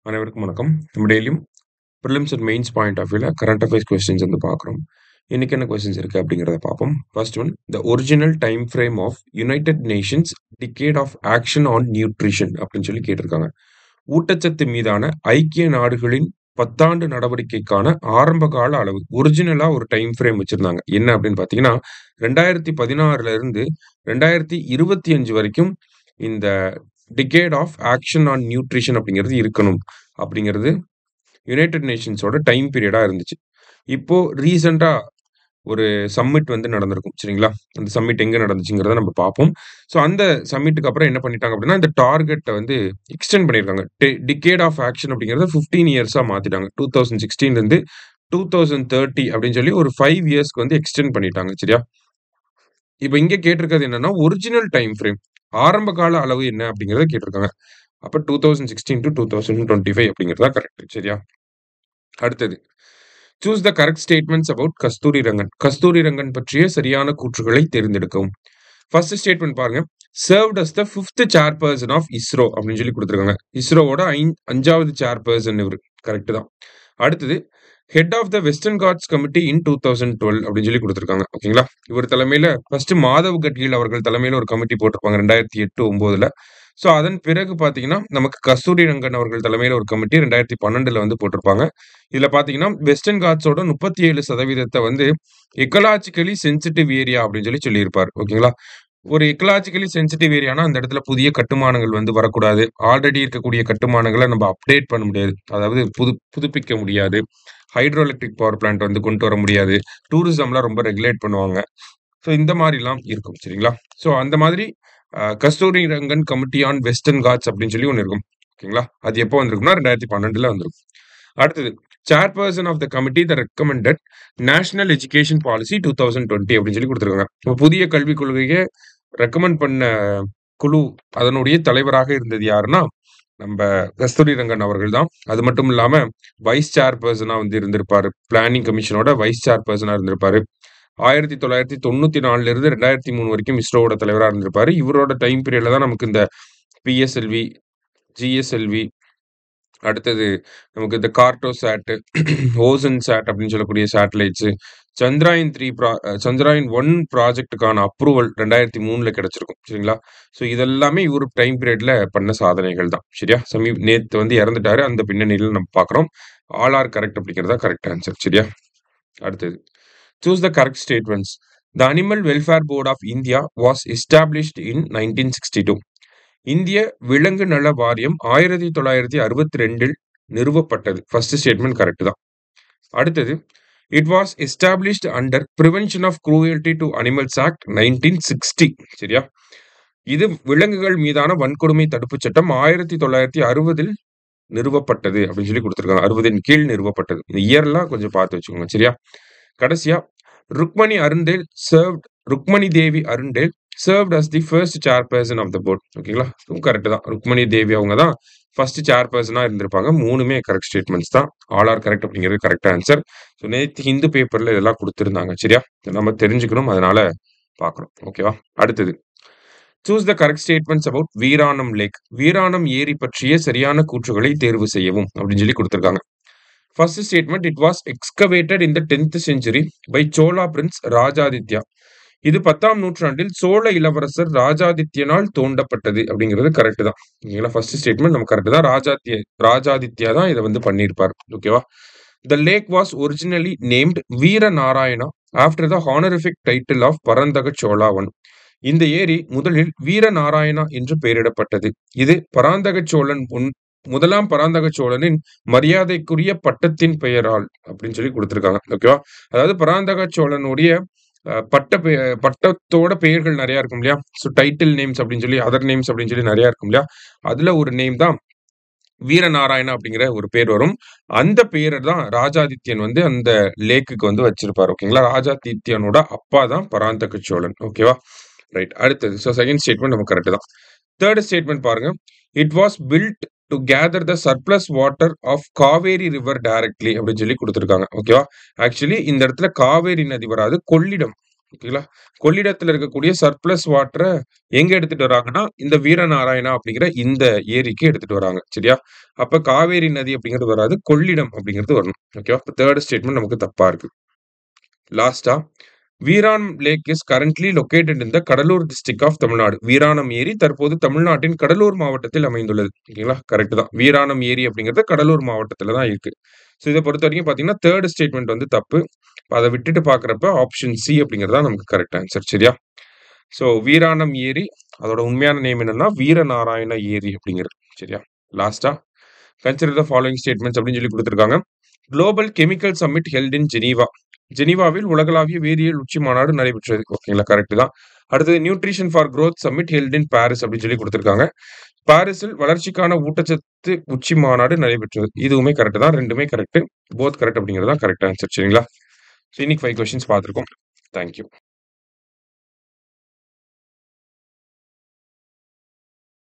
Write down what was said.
அனைவருக்கும் வணக்கம். நம்ம டெய்லியும் prelims and mains point of வியூல கரண்ட் அஃபேர்ஸ் கொஸ்டின்ஸ் வந்து பார்க்குறோம். இன்னைக்கு என்ன கொஸ்டின்ஸ் இருக்கு அப்படிங்கிறத பார்ப்போம். First one, the original time frame of United Nations decade of action on nutrition அப்படின்னு சொல்லி கேட்டிருக்காங்க. ஊட்டச்சத்து மீதான ஐக்கிய நாடுகளின் 10 ஆண்டு நடவடிக்கைக்கான ஆரம்ப கால அளவு ஒரிஜினலா ஒரு டைம் ஃப்ரேம் வச்சிருந்தாங்க. என்ன அப்படின்னு பார்த்தீங்கன்னா 2016ல இருந்து 2025 வரைக்கும் இந்த decade of action on nutrition அப்படிங்கிறது இருக்கணும் அப்படிங்கிறது யுனைடெட் நேஷன்ஸோட டைம் பீரியடா இருந்துச்சு. இப்போ ரீசெண்டா ஒரு சம்மிட் வந்து நடந்திருக்கும் சரிங்களா? அந்த சம்மிட் எங்க நடந்துச்சுங்கிறத நம்ம பார்ப்போம். ஸோ அந்த சம்மிட்டுக்கு அப்புறம் என்ன பண்ணிட்டாங்க அப்படின்னா, இந்த டார்கெட்ட வந்து எக்ஸ்டெண்ட் பண்ணியிருக்காங்க. டிகேட் ஆஃப் ஆக்ஷன் அப்படிங்கிறத 15 இயர்ஸா மாத்திட்டாங்க. 2016ல இருந்து 2030 அப்படின்னு சொல்லி ஒரு 5 இயர்ஸ்க்கு வந்து எக்ஸ்டெண்ட் பண்ணிட்டாங்க. சரியா? இப்ப இங்க கேட்டிருக்கிறது என்னன்னா, ஒரிஜினல் டைம் ஃப்ரேம் ஆரம்ப கால அளவு என்ன அப்படிங்கிறத கேட்டிருக்காங்க. அப்ப 2016 to 2025 அப்படிங்கிறது தான் கரெக்ட். சரியா? அடுத்தது, choose the correct statements about Kasturi Rangan. Kasturi Rangan பற்றிய சரியான கூற்றுகளை தேர்ந்தெடுக்கவும். ஃபர்ஸ்ட் ஸ்டேட்மெண்ட் பாருங்க. Served as the 5th chairperson of ISRO அப்படின்னு சொல்லி கொடுத்துருக்காங்க. இஸ்ரோவோட 5வது சேர்பர்சன் இவர். கரெக்ட் தான். அடுத்தது, head of the Western Ghats committee in 2012 அப்படின்னு சொல்லி கொடுத்துருக்காங்க. ஓகேங்களா? இவர் தலைமையில ஃபர்ஸ்ட் மாதவ் கட்கில் அவர்கள் தலைமையில ஒரு கமிட்டி போட்டிருப்பாங்க 2008-9ல. ஸோ அதன் பிறகு பார்த்தீங்கன்னா, நமக்கு கஸ்தூரி ரங்கன் அவர்கள் தலைமையில ஒரு கமிட்டி 2012ல வந்து போட்டிருப்பாங்க. இதுல பார்த்தீங்கன்னா, வெஸ்டர்ன் காட்ஸோட 37% வந்து எக்கலாஜிக்கலி சென்சிட்டிவ் ஏரியா அப்படின்னு சொல்லி சொல்லியிருப்பார். ஓகேங்களா? ஒரு எக்கலாஜிக்கலி சென்சிட்டிவ் ஏரியானா அந்த இடத்துல புதிய கட்டுமானங்கள் வந்து வரக்கூடாது. ஆல்ரெடி இருக்கக்கூடிய கட்டுமானங்கள நம்ம அப்டேட் பண்ண முடியாது. அதாவது புதுப்பிக்க முடியாது. ஹைட்ரோ எலக்ட்ரிக் பவர் பிளான்ட் வந்து கொண்டு வர முடியாது. டூரிசம்லாம் ரொம்ப ரெகுலேட் பண்ணுவாங்க. ஸோ இந்த மாரிலாம் இருக்கும். சரிங்களா? ஸோ அந்த மாதிரி Kasturi Rangan committee on Western Ghats அப்படின்னு சொல்லி ஒண்ணு இருக்கும். ஓகேங்களா? அது எப்போ வந்திருக்கும்னா 2012ல வந்திருக்கும். அடுத்தது, chairperson of the committee the recommended national education policy 2020 அப்படின்னு சொல்லி கொடுத்துருக்காங்க. இப்போ புதிய கல்விக் கொள்கையை ரெக்கமெண்ட் பண்ண குழு அதனுடைய தலைவராக இருந்தது யாருன்னா நம்ம கஸ்தூரி ரங்கன் அவர்கள் தான். அது மட்டும் இல்லாம வைஸ் சேர்பர்சனா வந்து இருந்திருப்பாரு. பிளானிங் கமிஷனோட வைஸ் சேர்பர்சனா இருந்திருப்பாரு. 1994ல இருந்து 2003 வரைக்கும் இஸ்ரோவோட தலைவரா இருந்திருப்பாரு. இவரோட டைம் பீரியட்ல தான் நமக்கு இந்த பிஎஸ்எல்வி, ஜிஎஸ்எல்வி, அடுத்தது நமக்கு இந்த கார்ட்டோசாட், ஓசன் சாட் அப்படின்னு சொல்லக்கூடிய சேட்டலைட்ஸ், சந்திராயன் 1 ப்ராஜெக்ட்டுக்கான அப்ரூவல் 2003ல கிடைச்சிருக்கும். சரிங்களா? ஸோ இதெல்லாமே இவரு டைம் பீரியட்ல பண்ண சாதனைகள் தான். சரியா? நேத்து வந்து இறந்துட்டாரு. அந்த பின்னணியில நம்ம பார்க்குறோம். ஆல் ஆர் கரெக்ட் அப்படிங்கிறதா கரெக்ட் ஆன்சர். சரியா? அடுத்தது, choose the correct statements. The animal welfare board of India was established in 1962. இந்திய விலங்கு நல வாரியம் 1962ல் நிறுவப்பட்டது. ஃபர்ஸ்ட் ஸ்டேட்மெண்ட் கரெக்ட் தான். அடுத்தது, it was established under prevention of cruelty to animals act 1960. சரியா? இது விலங்குகள் மீதான வன்கொடுமை தடுப்பு சட்டம் 1960ல் நிறுவப்பட்டது அப்படின்னு சொல்லி கொடுத்துருக்காங்க. 60ன் கீழ் நிறுவப்பட்டது. இந்த இயர்லாம் கொஞ்சம் பார்த்து வச்சுக்கோங்க. சரியா? கடைசியா, Rukmini Devi Arundale served as the first chairperson of the board. ஓகேங்களா? கரெக்ட் தான். ருக்மணி தேவி அவங்க தான் ஃபர்ஸ்ட் சேர்பர்சனா இருந்திருப்பாங்க. மூணுமே கரெக்ட் ஸ்டேட்மெண்ட்ஸ் தான். ஆல் ஆர் கரெக்ட் அப்படிங்கிறது கரெக்ட் ஆன்சர். ஸோ நேற்று ஹிந்து பேப்பர்ல இதெல்லாம் கொடுத்துருந்தாங்க. சரியா? நம்ம தெரிஞ்சுக்கணும். அதனால பார்க்கணும். ஓகேவா? அடுத்தது, choose the correct statements about Veeranam lake. Veeranam ஏரி பற்றிய சரியான கூற்றுகளை தேர்வு செய்யவும் அப்படின்னு சொல்லி கொடுத்துருக்காங்க. First statement, it was excavated in the 10th century by Chola prince Rajaditya. இது 10ஆம் நூற்றாண்டில் சோழ இளவரசர் ராஜாதித்யனால் தோண்டப்பட்டது அப்படிங்கிறது கரெக்ட் தான். ஓகேங்களா? ஃபர்ஸ்ட் ஸ்டேட்மெண்ட் நம்ம கரெக்ட் தான். ராஜாதித்யா தான் இதை வந்து பண்ணியிருப்பார். ஓகேவா? The lake was originally named Veera Narayana after the honorific title of Paranthaka Cholavan. இந்த ஏரி முதலில் வீரநாராயணா என்று பெயரிடப்பட்டது. இது பராந்தக சோழன் முதலாம் பராந்தக சோழனின் மரியாதைக்குரிய பட்டத்தின் பெயரால் அப்படின்னு சொல்லி கொடுத்திருக்காங்க. ஓகேவா? அதாவது பராந்தக சோழனுடைய பட்டத்தோட பெயர்கள் நிறைய இருக்கும் இல்லையா? ஸோ டைட்டில் நேம்ஸ் அப்படின்னு சொல்லி, அதர் நேம்ஸ் அப்படின்னு சொல்லி நிறைய இருக்கும் இல்லையா? அதுல ஒரு நேம் தான் வீரநாராயணா அப்படிங்கிற ஒரு பேர் வரும். அந்த பேரை தான் ராஜாதித்யன் வந்து அந்த லேக்குக்கு வந்து வச்சிருப்பாரு. ஓகேங்களா? ராஜாதித்யனோட அப்பா தான் பராந்தக சோழன். ஓகேவா? ரைட். அடுத்தது, ஸோ செகண்ட் ஸ்டேட்மெண்ட் நம்ம கரெக்ட் தான். தேர்ட் ஸ்டேட்மெண்ட் பாருங்க. It was built to gather the surplus water of Kaveri river directly அப்படின்னு சொல்லி கொடுத்துருக்காங்க. ஓகேவா? ஆக்சுவலி இந்த இடத்துல காவேரி நதி வராது, கொள்ளிடம். ஓகேங்களா? கொள்ளிடத்துல இருக்கக்கூடிய சர்ப்ளஸ் வாட்டர எங்க எடுத்துட்டு வராங்கன்னா, இந்த வீரநாராயணா அப்படிங்கிற இந்த ஏரிக்கு எடுத்துட்டு வராங்க. சரியா? அப்ப காவேரி நதி அப்படிங்கிறது வராது. கொள்ளிடம் அப்படிங்கிறது வரணும். ஓகேவா? இப்ப 3 ஸ்டேட்மெண்ட் நமக்கு தப்பா இருக்கு. லாஸ்ட்டா Veeranam lake is currently located in the Cuddalore district of Tamil Nadu. Veeranam ஏரி தற்போது தமிழ்நாட்டின் கடலூர் மாவட்டத்தில் அமைந்துள்ளது. ஓகேங்களா? கரெக்ட் தான். வீராணம் ஏரி அப்படிங்கிறது கடலூர் மாவட்டத்துல தான் இருக்கு. ஸோ இத பொறுத்தவரைக்கும் பார்த்தீங்கன்னா, 3 ஸ்டேட்மெண்ட் வந்து தப்பு. அத விட்டுட்டு பார்க்கிறப்ப ஆப்ஷன் சி அப்படிங்கிறது தான் நமக்கு கரெக்ட் ஆன்சர். சரியா? ஸோ வீராணம் ஏரி அதோட உண்மையான நேம் என்னன்னா, வீரநாராயண ஏரி அப்படிங்கிறது. சரியா? லாஸ்ட்டா கன்சிடர் த ஃபாலோயிங் ஸ்டேட்மெண்ட்ஸ் அப்படின்னு சொல்லி குடுத்திருக்காங்க. Global chemical summit held in Geneva. ஜெனீவாவில் உலகளாவிய வேதியியல் உச்சி மாநாடு நடைபெற்றது. ஓகேங்களா? கரெக்ட் தான். அடுத்தது nutrition for growth summit held in Paris அப்படின்னு சொல்லி குடுத்திருக்காங்க. பாரிஸில் வளர்ச்சிக்கான ஊட்டச்சத்து உச்சி மாநாடு நடைபெற்றது. இதுவுமே கரெக்ட் தான். 2மே கரெக்ட். போத் கரெக்ட் அப்படிங்கிறது தான் கரெக்ட் ஆன்சர். சரிங்களா? ஸோ இன்னைக்கு 5 கொஸ்டின்ஸ் பார்த்திருக்கோம். Thank you.